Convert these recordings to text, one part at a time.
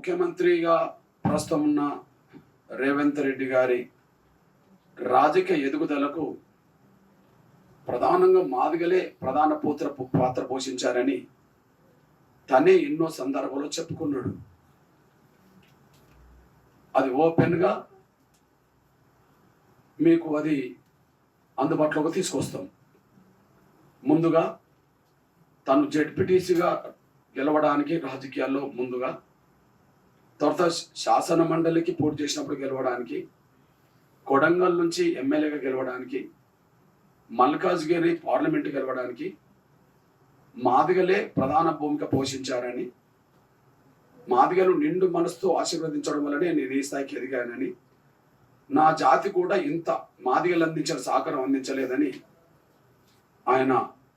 ముఖ్యమంత్రిగా ప్రస్తుతం ఉన్న రేవంత్ రెడ్డి గారి రాజకీయ ఎదుగుదలకు ప్రధానంగా మాదిగలే ప్రధాన పాత్ర పోషించారని తనే ఎన్నో సందర్భాల్లో చెప్పుకున్నాడు. అది ఓపెన్గా మీకు అది అందుబాటులోకి తీసుకొస్తాం. ముందుగా తను జెడ్పీటీసీగా గెలవడానికి రాజకీయాల్లో ముందుగా, తర్వాత శాసన మండలికి పోటీ చేసినప్పుడు గెలవడానికి, కొడంగల్ నుంచి ఎమ్మెల్యేగా గెలవడానికి, మల్కాజ్గిరి పార్లమెంటు గెలవడానికి మాదిగలే ప్రధాన భూమిక పోషించారని, మాదిగలు నిండు మనసుతో ఆశీర్వదించడం వల్లనే నేను ఈ స్థాయికి ఎదిగానని, నా జాతి కూడా ఇంత మాదిగలు అందించిన సహకారం అందించలేదని ఆయన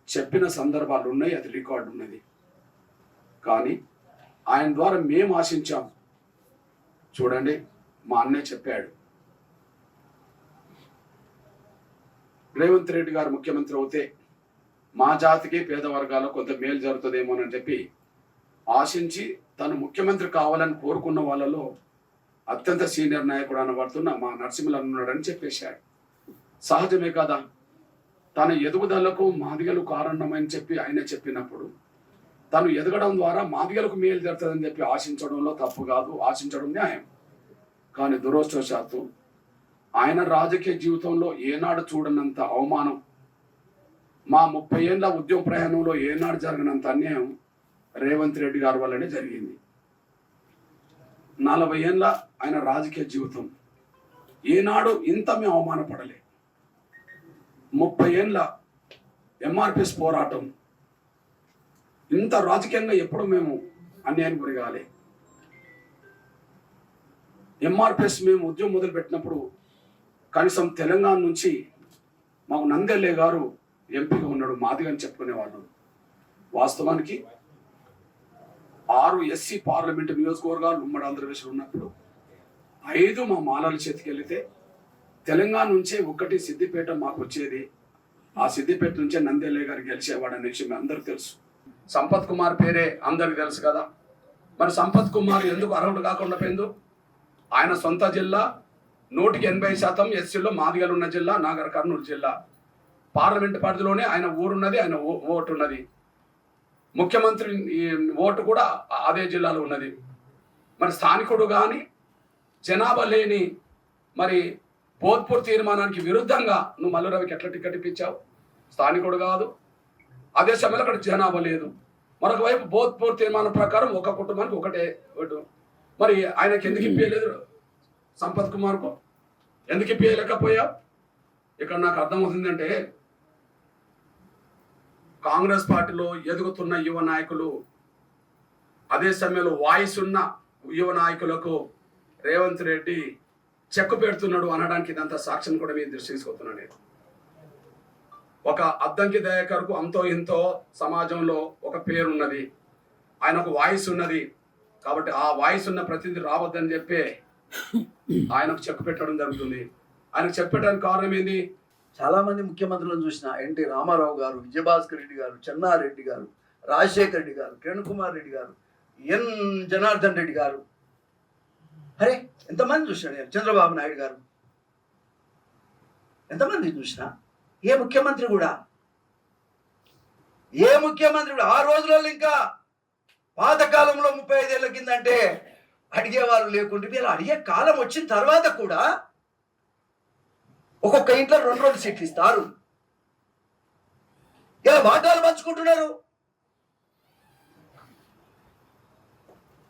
చెప్పిన సందర్భాలు ఉన్నాయి. అది రికార్డు ఉన్నది. కానీ ఆయన ద్వారా మేము ఆశించాం. చూడండి, మా అన్నయ్య చెప్పాడు, రేవంత్ రెడ్డి గారు ముఖ్యమంత్రి అవుతే మా జాతికి పేద వర్గాల్లో కొంత మేలు జరుగుతుందేమోనని చెప్పి ఆశించి తను ముఖ్యమంత్రి కావాలని కోరుకున్న వాళ్ళలో అత్యంత సీనియర్ నాయకుడు అనబడుతున్న మా నరసింహులు ఉన్నాడని చెప్పేశాడు. సహజమే కదా, తన ఎదుగుదలకు మాదిగలు కారణమని చెప్పి ఆయన చెప్పినప్పుడు తను ఎదగడం ద్వారా మాదిగలకు మేలు జరుగుతుందని చెప్పి ఆశించడంలో తప్పు కాదు, ఆశించడం న్యాయం. కానీ దురదృష్టవశాత్తు ఆయన రాజకీయ జీవితంలో ఏనాడు చూడనంత అవమానం, మా 30 ఏళ్ళ ఉద్యమ ప్రయాణంలో ఏనాడు జరగనంత అన్యాయం రేవంత్ రెడ్డి గారి వల్లనే జరిగింది. 40 ఏళ్ళ ఆయన రాజకీయ జీవితం ఏనాడు ఇంత మేము అవమానపడలే. 30 ఏళ్ళ ఎంఆర్పిఎస్ పోరాటం ఇంత రాజకీయంగా ఎప్పుడు మేము అన్యాయానికి గురి కాలే. ఎంఆర్పిఎస్ మేము ఉద్యమం మొదలుపెట్టినప్పుడు కనీసం తెలంగాణ నుంచి మాకు నందెల్లే గారు ఎంపీగా ఉన్నాడు, మాదిగని చెప్పుకునేవాళ్ళు. వాస్తవానికి 6 ఎస్సీ పార్లమెంటు నియోజకవర్గాలు ఉమ్మడి ఆంధ్రప్రదేశ్లో ఉన్నప్పుడు 5 మా మాలల చేతికి వెళితే తెలంగాణ నుంచే 1 సిద్దిపేట మాకు వచ్చేది. ఆ సిద్దిపేట నుంచే నందెల్లే గారు గెలిచేవాడనే విషయం అందరికీ తెలుసు. సంపత్ కుమార్ పేరే అందరికి తెలుసు కదా. మరి సంపత్ కుమార్ ఎందుకు అర్హుడు కాకుండా పోయిందో? ఆయన సొంత జిల్లా 180% ఎస్సీలో మాదిగలు ఉన్న జిల్లా నాగర్ కర్నూలు జిల్లా. పార్లమెంట్ పరిధిలోనే ఆయన ఊరున్నది, ఆయన ఓటు ఉన్నది. ముఖ్యమంత్రి ఓటు కూడా అదే జిల్లాలో ఉన్నది. మరి స్థానికుడు కానీ జనాభా లేని మరి భోజ్పూర్ తీర్మానానికి విరుద్ధంగా నువ్వు మల్లురవికి ఎట్లా టికెట్ ఇప్పించావు? స్థానికుడు కాదు, అదే సమయంలో అక్కడ జనాభా లేదు. మరొక వైపు భోజ్పూర్ తీర్మానం ప్రకారం ఒక కుటుంబానికి ఒకటే ఓటు. మరి ఆయనకి ఎందుకు ఇప్పలేదు? సంపత్ కుమార్కు ఎందుకు ఇప్పలేకపోయావు? ఇక్కడ నాకు అర్థమవుతుందంటే కాంగ్రెస్ పార్టీలో ఎదుగుతున్న యువ నాయకులు, అదే సమయంలో వాయిస్ ఉన్న యువ నాయకులకు రేవంత్ రెడ్డి చెక్కు పెడుతున్నాడు అనడానికి ఇదంతా సాక్ష్యం కూడా మీరు దృష్టి తీసుకొస్తున్నాను నేను. ఒక అద్దంకి దయాకర్కు అంతో ఇంతో సమాజంలో ఒక పేరున్నది, ఆయనకు వాయిస్ ఉన్నది. కాబట్టి ఆ వాయిస్ ఉన్న ప్రతినిధి రావద్దని చెప్పి ఆయనకు చెక్కు పెట్టడం జరుగుతుంది. ఆయనకు చెక్కు పెట్టడానికి కారణం ఏంది? చాలా మంది ముఖ్యమంత్రులను చూసిన ఎన్టీ రామారావు గారు, విజయభాస్కర్ రెడ్డి గారు, చెన్నారెడ్డి గారు, రాజశేఖర రెడ్డి గారు, కిరణ్ కుమార్ రెడ్డి గారు, ఎన్ జనార్దన్ రెడ్డి గారు, అరే ఎంతమంది చూసినా నేను, చంద్రబాబు నాయుడు గారు, ఎంతమంది చూసినా ఏ ముఖ్యమంత్రి కూడా ఆ రోజులలో ఇంకా పాతకాలంలో 35 ఏళ్ల కింద అంటే అడిగేవారు లేకుంటే వీళ్ళు అడిగే కాలం వచ్చిన తర్వాత కూడా ఒక్కొక్క ఇంట్లో 2 సీట్లు ఇస్తారు. ఇలా వాటాలు పంచుకుంటున్నారు.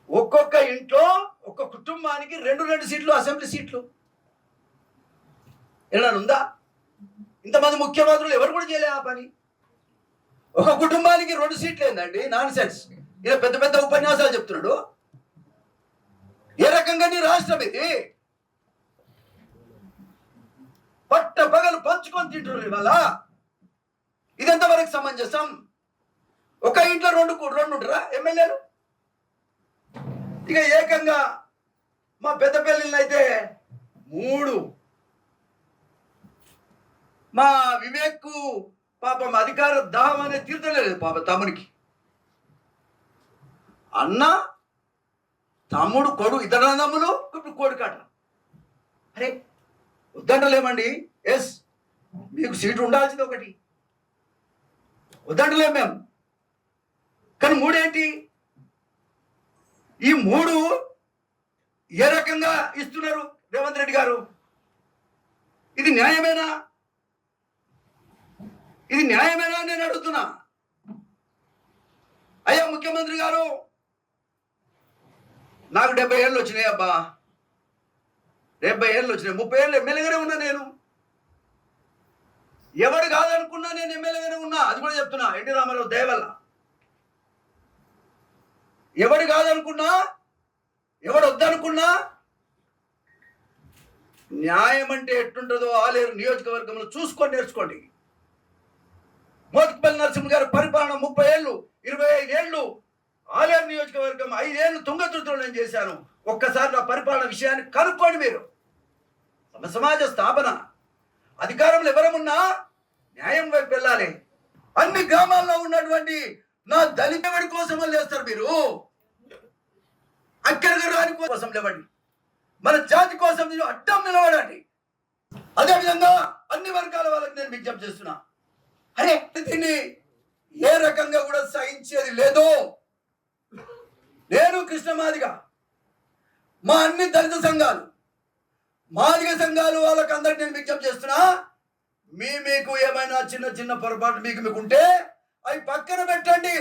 ఒక్కొక్క ఇంట్లో ఒక్క కుటుంబానికి 2 సీట్లు అసెంబ్లీ సీట్లు. ఏమైనా ఉందా? ఇంతమంది ముఖ్యమంత్రులు ఎవరు కూడా చేయలే ఆ పని. ఒక కుటుంబానికి 2 సీట్లు ఏందండి? Non sense. ఇలా పెద్ద పెద్ద ఉపన్యాసాలు చెప్తున్నాడు. ఏ రకంగా నీ రాష్ట్రం ఇది? పట్ట పగలు పంచుకొని తింటున్నారు ఇవాళ. ఇదెంతవరకు సమంజసం? ఒక ఇంట్లో 2 ఉండరా ఎమ్మెల్యేలు? ఇక ఏకంగా మా పెద్దపల్లిలో అయితే 3. మా వివేక్ పాపం అధికార దాహం అనేది తీర్చలేదు పాప తమ్మునికి. అన్న తమ్ముడు కొడుకు ఇద్దరు అన్నదమ్ములు ఇప్పుడు కొడుకట. అరే వద్దంటలేమండి. ఎస్, మీకు సీటు ఉండాల్సింది ఒకటి, వద్దంటలేము మేము. కానీ మూడేంటి? ఈ మూడు ఏ రకంగా ఇస్తున్నారు రేవంత్ రెడ్డి గారు? ఇది న్యాయమేనా? ఇది న్యాయమేనా అని నేను అడుగుతున్నా. అయ్యా ముఖ్యమంత్రి గారు, నాకు 70 ఏళ్ళు వచ్చినాయి అబ్బా, 70 ఏళ్ళు వచ్చినాయి. 30 ఏళ్ళు ఎమ్మెల్యేగానే ఉన్నా నేను. ఎవడు కాదనుకున్నా నేను ఎమ్మెల్యేగానే ఉన్నా, అది కూడా చెప్తున్నా. ఎన్టీ రామారావు దయ వల్ల ఎవడు కాదనుకున్నా, ఎవడు వద్దనుకున్నా, న్యాయం అంటే ఎట్టుంటుందో ఆలేరు నియోజకవర్గంలో చూసుకొని నేర్చుకోండి. మోత్కుపల్లి నరసింహ గారి పరిపాలన 30 ఏళ్ళు, 25 ఏళ్ళు ఆలేరు నియోజకవర్గం, 5 ఏళ్ళు తుంగతుర్తిలో నేను చేశాను. ఒక్కసారి నా పరిపాలన విషయాన్ని కనుక్కోండి మీరు. సమాజ స్థాపన అధికారంలో ఎవరమున్నా న్యాయం వైపు వెళ్ళాలి. అన్ని గ్రామాల్లో ఉన్నటువంటి నా దళితవాడి కోసం లేస్తారు మీరు, అక్కడికి రాని కోసం లేవండి, మన జాతి కోసం మీరు అడ్డం నిలబడండి. అదేవిధంగా అన్ని వర్గాల వాళ్ళకి నేను విజ్ఞప్తి చేస్తున్నా. అరే దీన్ని ఏ రకంగా కూడా సహించేది లేదు. నేను కృష్ణ మాదిగ, మా అన్ని దళిత సంఘాలు, మాదిగ సంఘాలు వాళ్ళకి అందరికి నేను విజ్ఞప్తి చేస్తున్నా. మీకు ఏమైనా చిన్న చిన్న పొరపాటు మీకు ఉంటే అవి పక్కన పెట్టండి.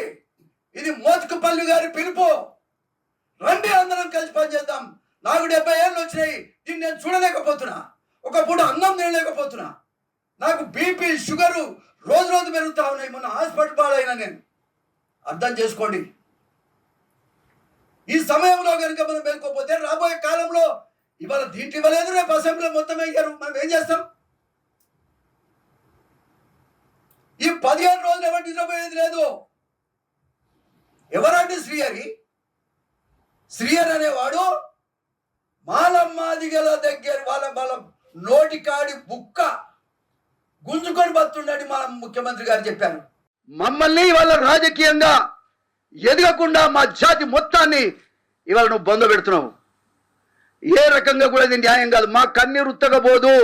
ఇది మోత్కుపల్లి గారి పిలుపు. రండి, అందరం కలిసి పనిచేద్దాం. నాకు 70 ఏళ్ళు వచ్చినాయి, దీన్ని నేను చూడలేకపోతున్నా. ఒక పూట అన్నం తినలేకపోతున్నా. నాకు బీపీ షుగరు రోజు రోజు పెరుగుతా ఉన్నాయి. మొన్న హాస్పిటల్ పాలైనా నేను. అర్థం చేసుకోండి. ఈ సమయంలో కనుక మనం వెళ్ళకపోతే రాబోయే కాలంలో ఇవాళ దీంట్లో ఇవ్వలేదు, రేపు అసెంబ్లీలో మొత్తం వేయరు. మనం ఏం చేస్తాం? ఈ 15 రోజులు ఎవరు నిద్రపోయేది లేదు. ఎవరంటే శ్రీహరి అనేవాడు మాలమ్మాదిగల దగ్గర వాళ్ళ నోటి కాడి బుక్క గుంజుకొని బతుండని మన ముఖ్యమంత్రి గారు చెప్పారు. మమ్మల్ని ఇవాళ రాజకీయంగా ఎదగకుండా మా జాతి మొత్తాన్ని ఇవాళ నువ్వు బొంద పెడుతున్నావు. ఏ రకంగా కూడా ఇది న్యాయం కాదు. మా కన్నీరు ఉత్తగబోదు.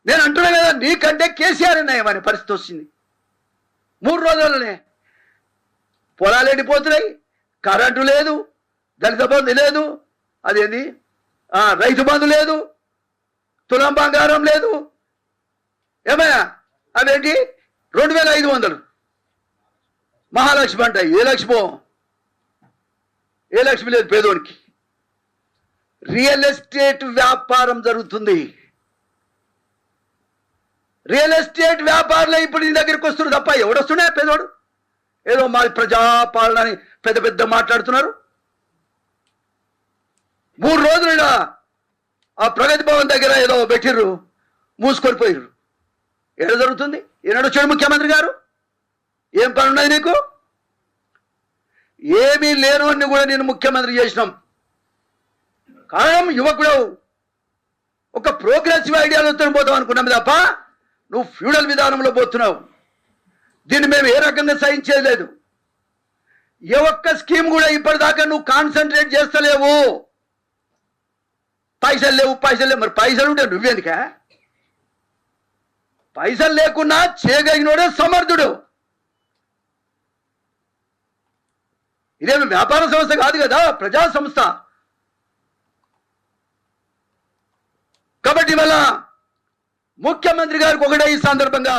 నేను అంటున్నా కదా, నీకంటే కేసీఆర్ న్యాయం అనే పరిస్థితి వచ్చింది. 3 రోజులనే పొలాలు ఎండిపోతున్నాయి, కరెంటు లేదు, దళిత బంధు లేదు, అదేంది రైతు బంధు లేదు, తులం బంగారం లేదు. ఏమయ్యా అవేంటి 2500 మహాలక్ష్మి అంట. ఏ లక్ష్మి లేదు పేదోడికి. రియల్ ఎస్టేట్ వ్యాపారం జరుగుతుంది. రియల్ ఎస్టేట్ వ్యాపారులే ఇప్పుడు నీ దగ్గరికి వస్తున్నారు తప్ప ఎవడొస్తున్నాయి పేదోడు? ఏదో మా ప్రజాపాలన అని పెద్ద పెద్ద మాట్లాడుతున్నారు. 3 రోజులు ఆ ప్రగతి భవన్ దగ్గర ఏదో పెట్టిర్రు, మూసుకొని పోయిర్రు. ఏదో జరుగుతుంది. ఏనాడు వచ్చాడు ముఖ్యమంత్రి గారు? ఏం పని ఉన్నది నీకు? ఏమీ లేను అని కూడా నేను ముఖ్యమంత్రి చేసినాం. కారణం యువకుడు ఒక ప్రోగ్రెసివ్ ఐడియాలతో పోతాం అనుకున్నాం తప్ప నువ్వు ఫ్యూడల్ విధానంలో పోతున్నావు. దీన్ని మేము ఏ రకంగా సహించేది లేదు. ఏ ఒక్క స్కీమ్ కూడా ఇప్పటిదాకా నువ్వు కాన్సన్ట్రేట్ చేస్తలేవు. పైసలు లేవు. మరి పైసలు ఉంటే నువ్వెందుక? పైసలు లేకున్నా చేయగలిగినోడే సమర్థుడు. ఇదేమి వ్యాపార సంస్థ కాదు కదా, ప్రజా సంస్థ. కాబట్టి వల్ల ముఖ్యమంత్రి గారికి ఒకటే ఈ సందర్భంగా